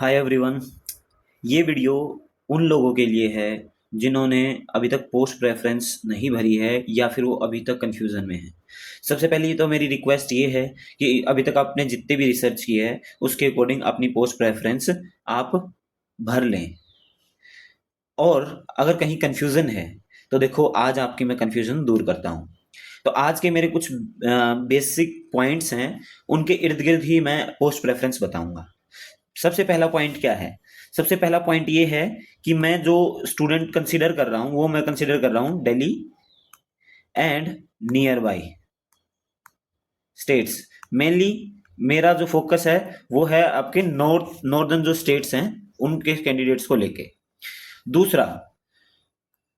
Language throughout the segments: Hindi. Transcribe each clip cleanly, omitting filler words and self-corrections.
Hi everyone. ये वीडियो उन लोगों के लिए है जिन्होंने अभी तक पोस्ट प्रेफरेंस नहीं भरी है या फिर वो अभी तक कंफ्यूजन में है। सबसे पहले तो मेरी रिक्वेस्ट ये है कि अभी तक आपने जितने भी रिसर्च किए है उसके अकॉर्डिंग अपनी पोस्ट प्रेफरेंस आप भर लें। और अगर कहीं कंफ्यूजन है तो देखो, आज आपकी मैं कंफ्यूजन दूर करता हूँ। तो आज के मेरे कुछ बेसिक पॉइंट्स हैं, उनके इर्द गिर्द ही मैं पोस्ट प्रेफरेंस बताऊंगा। सबसे पहला पॉइंट क्या है? सबसे पहला पॉइंट ये है कि मैं जो स्टूडेंट कंसीडर कर रहा हूं वो मैं कंसीडर कर रहा हूं Delhi and near by states. Mainly मेरा जो फोकस है वो है आपके नॉर्दर्न जो स्टेट्स हैं उनके कैंडिडेट्स को लेके। दूसरा,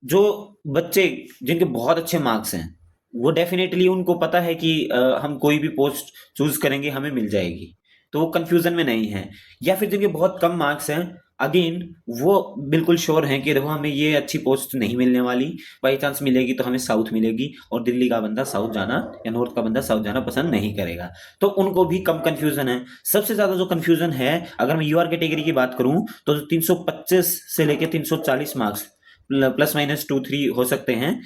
जो बच्चे जिनके बहुत अच्छे मार्क्स हैं वो डेफिनेटली उनको पता है कि हम कोई भी पोस्ट चूज करेंगे हमें मिल जाएगी, तो वो कंफ्यूजन में नहीं है। या फिर जिनके बहुत कम मार्क्स हैं, अगेन वो बिल्कुल श्योर हैं कि देखो हमें ये अच्छी पोस्ट नहीं मिलने वाली, बाई चांस मिलेगी तो हमें साउथ मिलेगी और दिल्ली का बंदा साउथ जाना या नॉर्थ का बंदा साउथ जाना पसंद नहीं करेगा, तो उनको भी कम कंफ्यूजन है। सबसे ज्यादा जो कंफ्यूजन है, अगर मैं यूआर कैटेगरी की बात करूं तो 325 से लेकर 340 मार्क्स प्लस माइनस 2-3 हो सकते हैं,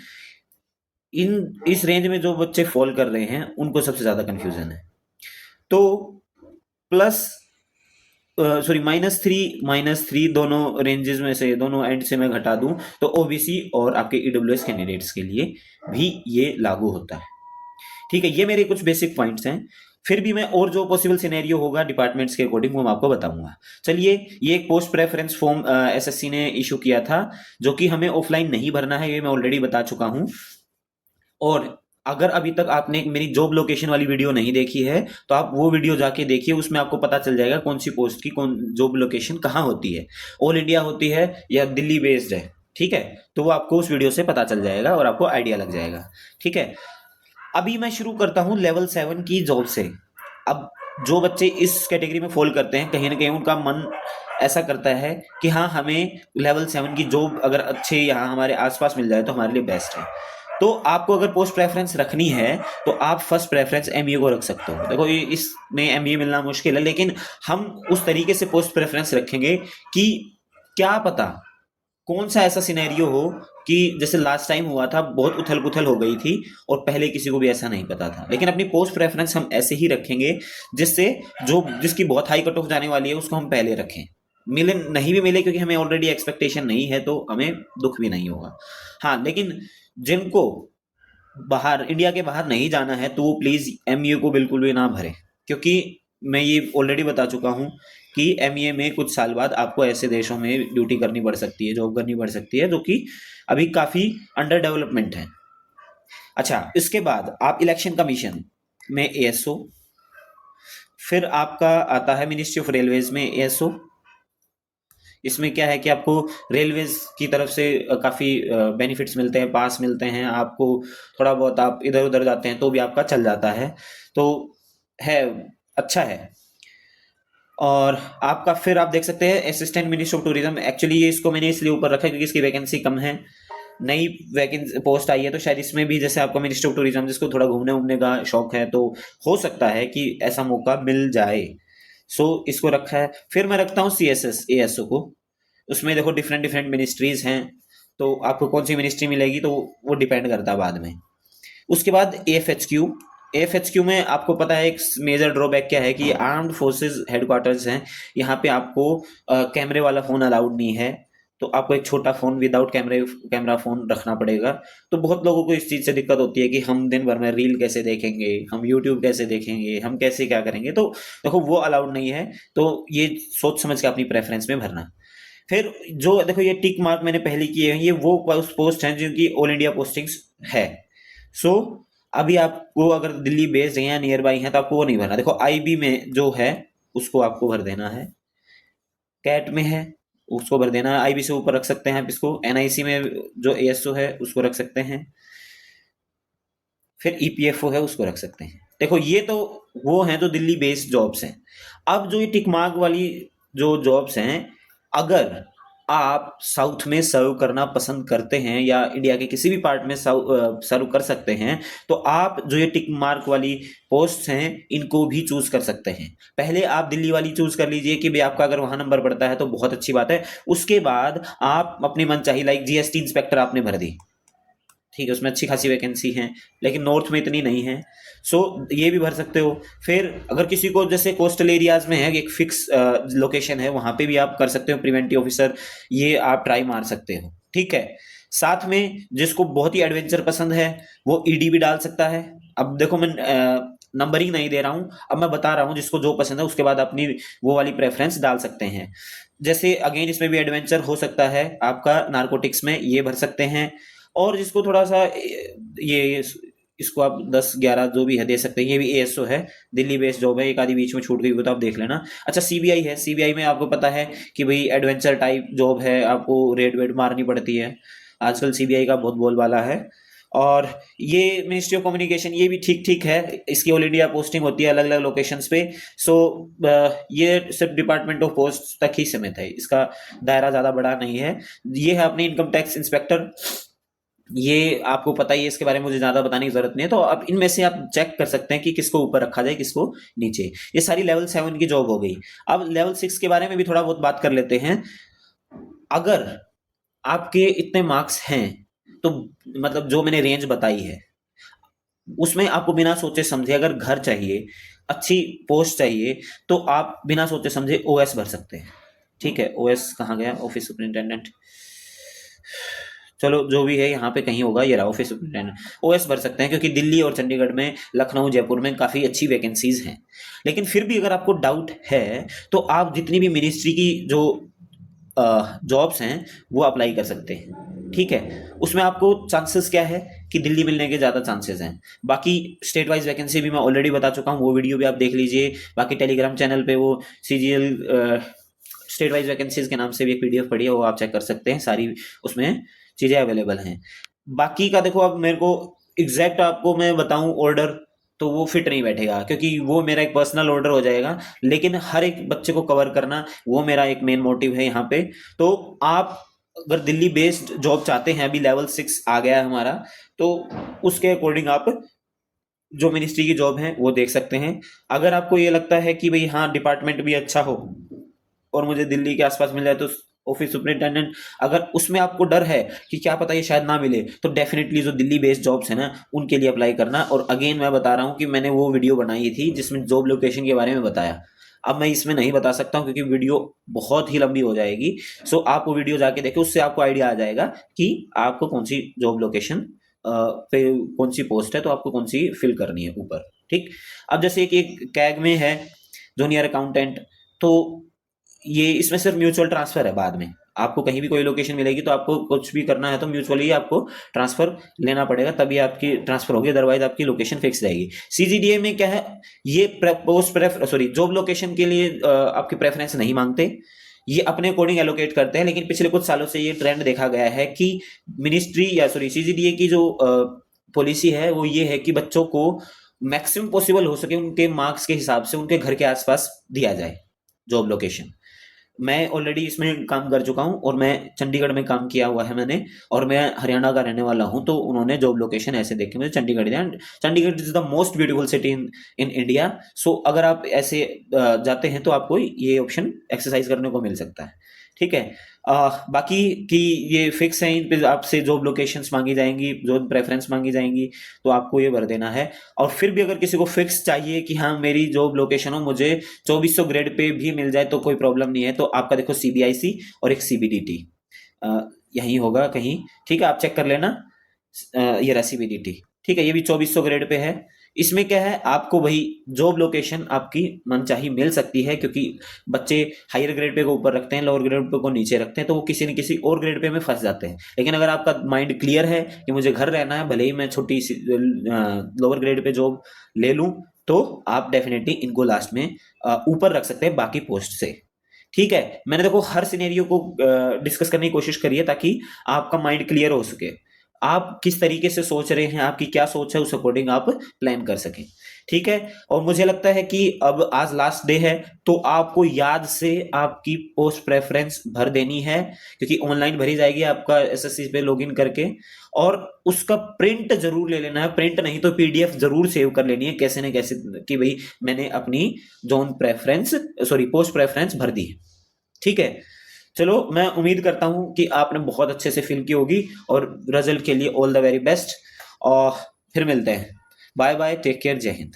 इन इस रेंज में जो बच्चे फॉल कर रहे हैं उनको सबसे ज्यादा कंफ्यूजन है। तो प्लस सॉरी माइनस थ्री दोनों रेंजेस में से, दोनों एंड से मैं घटा दूं तो ओबीसी और आपके ईडब्ल्यूएस कैंडिडेट्स के लिए भी ये लागू होता है। ठीक है, ये मेरे कुछ बेसिक पॉइंट्स हैं। फिर भी मैं और जो पॉसिबल सिनेरियो होगा डिपार्टमेंट्स के अकॉर्डिंग वो मैं आपको बताऊंगा। चलिए, ये एक पोस्ट प्रेफरेंस फॉर्म एसएससी ने इशू किया था जो कि हमें ऑफलाइन नहीं भरना है, ये मैं ऑलरेडी बता चुका हूं। और अगर अभी तक आपने मेरी जॉब लोकेशन वाली वीडियो नहीं देखी है तो आप वो वीडियो जाके देखिए, उसमें आपको पता चल जाएगा कौन सी पोस्ट की कौन जॉब लोकेशन कहाँ होती है, ऑल इंडिया होती है या दिल्ली बेस्ड है। ठीक है, तो वो आपको उस वीडियो से पता चल जाएगा और आपको आइडिया लग जाएगा। ठीक है, अभी मैं शुरू करता हूँ लेवल 7 की जॉब से। अब जो बच्चे इस कैटेगरी में फॉल करते हैं, कहीं ना कहीं उनका मन ऐसा करता है कि हाँ, हमें लेवल 7 की जॉब अगर अच्छे यहाँ हमारे आसपास मिल जाए तो हमारे लिए बेस्ट है। तो आपको अगर पोस्ट प्रेफरेंस रखनी है तो आप फर्स्ट प्रेफरेंस एमईए को रख सकते हो। देखो, इसमें एमईए मिलना मुश्किल है, लेकिन हम उस तरीके से पोस्ट प्रेफरेंस रखेंगे कि क्या पता कौन सा ऐसा सिनेरियो हो कि जैसे लास्ट टाइम हुआ था, बहुत उथल पुथल हो गई थी और पहले किसी को भी ऐसा नहीं पता था। लेकिन अपनी पोस्ट प्रेफरेंस हम ऐसे ही रखेंगे जिससे जो जिसकी बहुत हाई कट ऑफ जाने वाली है उसको हम पहले रखें। मिले नहीं भी मिले, क्योंकि हमें ऑलरेडी एक्सपेक्टेशन नहीं है तो हमें दुख भी नहीं होगा। हाँ, लेकिन जिनको बाहर, इंडिया के बाहर नहीं जाना है तो वो प्लीज एमईए को बिल्कुल भी ना भरे, क्योंकि मैं ये ऑलरेडी बता चुका हूँ कि एमईए में कुछ साल बाद आपको ऐसे देशों में ड्यूटी करनी पड़ सकती है, जॉब करनी पड़ सकती है जो कि अभी काफी अंडर डेवलपमेंट है। अच्छा, इसके बाद आप इलेक्शन कमीशन में एएसओ, फिर आपका आता है मिनिस्ट्री ऑफ रेलवेज में एएसओ। इसमें क्या है कि आपको रेलवेज की तरफ से काफ़ी बेनिफिट्स मिलते हैं, पास मिलते हैं आपको, थोड़ा बहुत आप इधर उधर जाते हैं तो भी आपका चल जाता है, तो है, अच्छा है। और आपका फिर आप देख सकते हैं assistant minister of tourism. Actually ये इसको मैंने इसलिए ऊपर रखा है क्योंकि इसकी वैकेंसी कम है, नई वैकेंसी पोस्ट आई है, तो शायद इसमें भी जैसे आपका मिनिस्टर ऑफ टूरिज्म जिसको थोड़ा घूमने उमने का शौक है तो हो सकता है कि ऐसा मौका मिल जाए। सो इसको रखा है। फिर मैं रखता हूँ सीएसएस एएसओ को। उसमें देखो डिफरेंट डिफरेंट मिनिस्ट्रीज हैं, तो आपको कौन सी मिनिस्ट्री मिलेगी तो वो डिपेंड करता है बाद में। उसके बाद एएफएचक्यू। एएफएचक्यू में आपको पता है एक मेजर ड्रॉबैक क्या है कि आर्म्ड फोर्सेस हेडक्वार्टर्स हैं, यहाँ पे आपको कैमरे वाला फोन अलाउड नहीं है, तो आपको एक छोटा फोन विदाउट कैमरा फोन रखना पड़ेगा। तो बहुत लोगों को इस चीज से दिक्कत होती है कि हम दिन भर में रील कैसे देखेंगे, हम यूट्यूब कैसे देखेंगे, हम कैसे क्या करेंगे, तो देखो वो अलाउड नहीं है। तो ये सोच समझ के अपनी प्रेफरेंस में भरना। फिर जो देखो ये टिक मार्क मैंने पहले किए हैं, ये वो पोस्ट हैं जिनकी ऑल इंडिया पोस्टिंग्स है। सो अभी आपको अगर दिल्ली बेस्ड है या नियर बाई है तो आपको वो नहीं भरना। देखो आईबी में जो है उसको आपको भर देना है, कैट में है उसको भर देना है, आईबी से ऊपर रख सकते हैं आप इसको, एनआईसी में जो एएसओ है उसको रख सकते हैं, फिर ईपीएफओ है उसको रख सकते हैं। देखो ये तो वो हैं जो दिल्ली बेस्ड जॉब्स हैं। अब जो ये टिक मार्क वाली जो जॉब्स हैं, अगर आप साउथ में सर्व करना पसंद करते हैं या इंडिया के किसी भी पार्ट में सर्व कर सकते हैं, तो आप जो ये टिक मार्क वाली पोस्ट हैं इनको भी चूज कर सकते हैं। पहले आप दिल्ली वाली चूज कर लीजिए कि भाई आपका अगर वहां नंबर पड़ता है तो बहुत अच्छी बात है। उसके बाद आप अपनी मनचाही लाइक जीएसटी इंस्पेक्टर आपने भर दी, ठीक है, उसमें अच्छी खासी वैकेंसी है, लेकिन नॉर्थ में इतनी नहीं है, सो ये भी भर सकते हो। फिर अगर किसी को जैसे कोस्टल एरियाज में है, एक फिक्स लोकेशन है, वहां पे भी आप कर सकते हो प्रिवेंटिव ऑफिसर, ये आप ट्राई मार सकते हो, ठीक है। साथ में जिसको बहुत ही एडवेंचर पसंद है वो ईडी भी डाल सकता है। अब देखो मैं नंबरिंग नहीं दे रहा हूं, अब मैं बता रहा हूं जिसको जो पसंद है उसके बाद अपनी वो वाली प्रेफरेंस डाल सकते हैं। जैसे अगेन इसमें भी एडवेंचर हो सकता है आपका, नारकोटिक्स में ये भर सकते हैं। और जिसको थोड़ा सा ये इसको आप 10-11 जो भी है दे सकते हैं। ये भी एएसओ है, दिल्ली बेस्ड जॉब है, एक आधी बीच में छूट गई हो तो आप देख लेना। अच्छा सीबीआई है, सीबीआई में आपको पता है कि भाई एडवेंचर टाइप जॉब है, आपको रेड वेड मारनी पड़ती है, आजकल सीबीआई का बहुत बोलबाला है। और ये मिनिस्ट्री ऑफ कम्युनिकेशन ये भी ठीक ठीक है, इसकी ऑल इंडिया पोस्टिंग होती है अलग अलग लोकेशंस पे। सो ये सिर्फ डिपार्टमेंट ऑफ पोस्ट तक ही सीमित है, इसका दायरा ज्यादा बड़ा नहीं है। ये है अपने इनकम टैक्स इंस्पेक्टर, ये आपको पता ही है, इसके बारे में मुझे ज्यादा बताने की जरूरत नहीं है। तो अब इनमें से आप चेक कर सकते हैं कि किसको ऊपर रखा जाए किसको नीचे। ये सारी लेवल 7 की जॉब हो गई। अब लेवल 6 के बारे में भी थोड़ा बहुत बात कर लेते हैं। अगर आपके इतने मार्क्स हैं तो मतलब जो मैंने रेंज बताई है उसमें आपको बिना सोचे समझे अगर घर चाहिए, अच्छी पोस्ट चाहिए, तो आप बिना सोचे समझे ओएस भर सकते हैं, ठीक है। ओएस कहाँ गया, ऑफिस सुपरिंटेंडेंट, चलो जो भी है यहाँ पे कहीं होगा, ये रहा ऑफिस सुपरिंटेंडेंट। ओएस भर सकते हैं क्योंकि दिल्ली और चंडीगढ़ में, लखनऊ जयपुर में काफ़ी अच्छी वैकेंसीज हैं। लेकिन फिर भी अगर आपको डाउट है तो आप जितनी भी मिनिस्ट्री की जो जॉब्स हैं वो अप्लाई कर सकते हैं, ठीक है। उसमें आपको चांसेस क्या है कि दिल्ली मिलने के ज़्यादा चांसेस हैं। बाकी स्टेट वाइज वैकेंसी भी मैं ऑलरेडी बता चुका हूँ, वो वीडियो भी आप देख लीजिए। बाकी टेलीग्राम चैनल पे वो सीजीएल स्टेट वाइज वैकेंसीज के नाम से भी एक पीडीएफ पड़ी है, वो आप चेक कर सकते हैं, सारी उसमें चीज़ें अवेलेबल हैं। बाकी का देखो, अब मेरे को एग्जैक्ट आपको मैं बताऊं ऑर्डर तो वो फिट नहीं बैठेगा क्योंकि वो मेरा एक पर्सनल ऑर्डर हो जाएगा, लेकिन हर एक बच्चे को कवर करना वो मेरा एक मेन मोटिव है यहाँ पे। तो आप अगर दिल्ली बेस्ड जॉब चाहते हैं, अभी लेवल 6 आ गया है हमारा, तो उसके अकॉर्डिंग आप जो मिनिस्ट्री की जॉब है वो देख सकते हैं। अगर आपको ये लगता है कि भाई हाँ डिपार्टमेंट भी अच्छा हो और मुझे दिल्ली के आसपास मिल जाए, तो ऑफिस सुपरिंटेंडेंट, अगर उसमें आपको डर है कि क्या पता ये शायद ना मिले, तो डेफिनेटली जो दिल्ली बेस्ड जॉब्स है ना उनके लिए अप्लाई करना। और अगेन मैं बता रहा हूँ कि मैंने वो वीडियो बनाई थी जिसमें जॉब लोकेशन के बारे में बताया। अब मैं इसमें नहीं बता सकता हूँ क्योंकि वीडियो बहुत ही लंबी हो जाएगी। सो आप वो वीडियो जाके देखें, उससे आपको आइडिया आ जाएगा कि आपको कौन सी जॉब लोकेशन पे कौन सी पोस्ट है, तो आपको कौन सी फिल करनी है ऊपर, ठीक। अब जैसे कि एक कैग में है जूनियर अकाउंटेंट, तो ये इसमें सिर्फ म्यूचुअल ट्रांसफर है। बाद में आपको कहीं भी कोई लोकेशन मिलेगी तो आपको कुछ भी करना है तो म्यूचुअली आपको ट्रांसफर लेना पड़ेगा, तभी आपकी ट्रांसफर होगी, अदरवाइज आपकी लोकेशन फिक्स रहेगी। सीजीडीए में क्या है, ये पोस्ट जॉब लोकेशन के लिए आपकी प्रेफरेंस नहीं मांगते, ये अपने अकॉर्डिंग एलोकेट करते हैं। लेकिन पिछले कुछ सालों से ये ट्रेंड देखा गया है कि मिनिस्ट्री या सीजीडीए की जो पॉलिसी है वो ये है कि बच्चों को मैक्सिमम पॉसिबल हो सके उनके मार्क्स के हिसाब से उनके घर के आसपास दिया जाए जॉब लोकेशन। मैं ऑलरेडी इसमें काम कर चुका हूं और मैं चंडीगढ़ में काम किया हुआ है मैंने, और मैं हरियाणा का रहने वाला हूं, तो उन्होंने जॉब लोकेशन ऐसे देखी मुझे चंडीगढ़ दिया। Chandigarh is the most beautiful city in India. So अगर आप ऐसे जाते हैं तो आपको ये ऑप्शन एक्सरसाइज करने को मिल सकता है, ठीक है। बाकी की ये फिक्स है, इन पे आपसे जॉब लोकेशंस मांगी जाएंगी, जॉब प्रेफरेंस मांगी जाएंगी, तो आपको ये भर देना है। और फिर भी अगर किसी को फिक्स चाहिए कि हाँ मेरी जॉब लोकेशन हो, मुझे 2400 ग्रेड पे भी मिल जाए तो कोई प्रॉब्लम नहीं है, तो आपका देखो सीबीआईसी और एक सीबीडीटी यहीं होगा कहीं, ठीक है, आप चेक कर लेना। ये रहा सीबीडीटी, ठीक है, ये भी 2400 ग्रेड पे है। इसमें क्या है, आपको वही जॉब लोकेशन आपकी मनचाही मिल सकती है, क्योंकि बच्चे हायर ग्रेड पे को ऊपर रखते हैं, लोअर ग्रेड पे को नीचे रखते हैं, तो वो किसी न किसी और ग्रेड पे में फंस जाते हैं। लेकिन अगर आपका माइंड क्लियर है कि मुझे घर रहना है, भले ही मैं छोटी सी लोअर ग्रेड पे जॉब ले लूं, तो आप डेफिनेटली इनको लास्ट में ऊपर रख सकते हैं बाकी पोस्ट से, ठीक है। मैंने देखो हर सिनेरियो को डिस्कस करने की कोशिश करी है ताकि आपका माइंड क्लियर हो सके, आप किस तरीके से सोच रहे हैं, आपकी क्या सोच है, उस अकॉर्डिंग आप प्लान कर सकें, ठीक है। और मुझे लगता है कि अब आज लास्ट डे है, तो आपको याद से आपकी पोस्ट प्रेफरेंस भर देनी है, क्योंकि ऑनलाइन भरी जाएगी आपका एसएससी पे लॉगिन करके। और उसका प्रिंट जरूर ले लेना है, प्रिंट नहीं तो पीडीएफ जरूर सेव कर लेनी है कैसे न कैसे, कि भाई मैंने अपनी zone preference, sorry post preference भर दी है। ठीक है, चलो मैं उम्मीद करता हूं कि आपने बहुत अच्छे से फिल की होगी, और रिजल्ट के लिए ऑल द वेरी बेस्ट। और फिर मिलते हैं। बाय बाय, टेक केयर, जय हिंद।